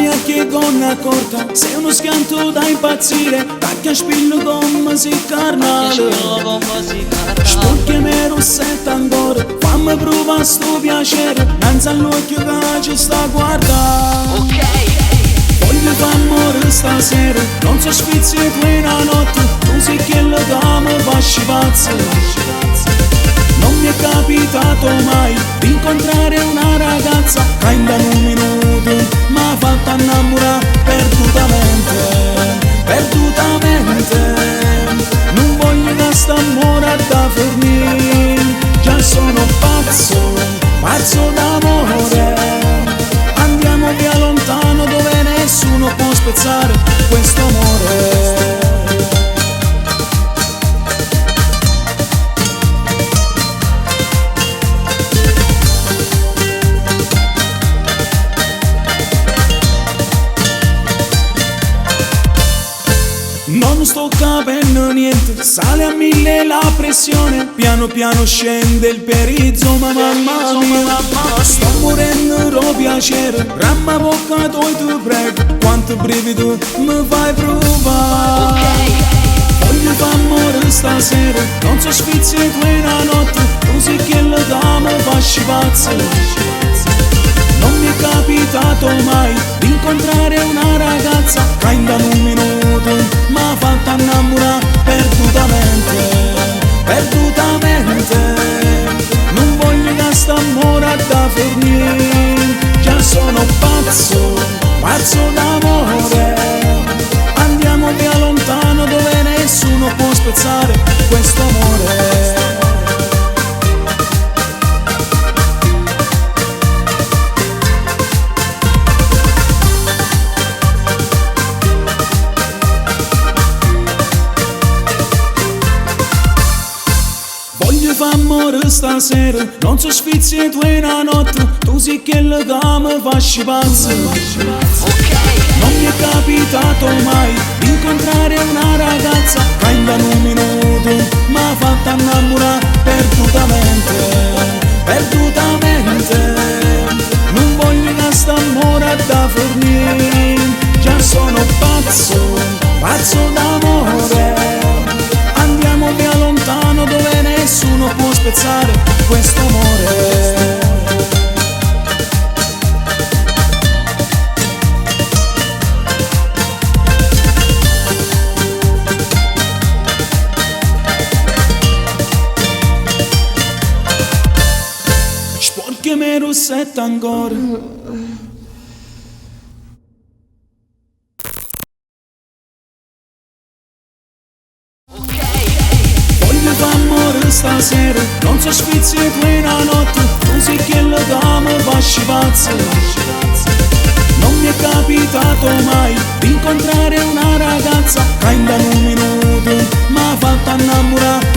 mia che gonna corta, sei uno schianto da impazzire, tacchia spillo come si carnale. Sporchi me rossetta ancora, fammi provare sto piacere, nanzi all'occhio che ci sta a guardare. Voglio f'amore stasera, non so sfizi tu in una notte, tu sei quello che mi fasci pazzo. Non mi è capitato mai di incontrare una ragazza che in un minuto mi ha fatto innamorare perdutamente, perdutamente. Non voglio che st'amore da fornire, già sono pazzo, pazzo d'amore. Andiamo via lontano dove nessuno può spezzare questo amore. Non sto capendo niente, sale a 1000 la pressione, piano piano scende il perizzo, ma mamma mia, sto morendo di piacere, ramma bocca tu ti prego, quanto brivido mi fai provare. Voglio f'amore stasera, non so sfizi tu in una notte, tu sei quello che mi fasci pazzo. Non mi è capitato mai di incontrare una ragazza che in un minuto mi ha fatto innamorare perdutamente, perdutamente. Non voglio che st'amore da fornire, già sono pazzo, pazzo d'amore. Andiamo via lontano dove nessuno può spezzare questo amore. Voglio f'amore stasera, non so sfizi tu in una notte, tu sei quello che mi fasci pazzo. Non mi è capitato mai di incontrare una ragazza che in un minuto mi ha fatto innamorare perdutamente, perdutamente. Non voglio che st'amore da fornire, già sono pazzo, pazzo d'amore. Andiamo via lontano dove nessuno può spezzare questo amore. Sporchi me rossetta ancora. Stasera, non so sfizi tu in una notte, tu sei quello che mi fasci pazzo. Non mi è capitato mai di incontrare una ragazza che in un minuto mi ha fatto innamorare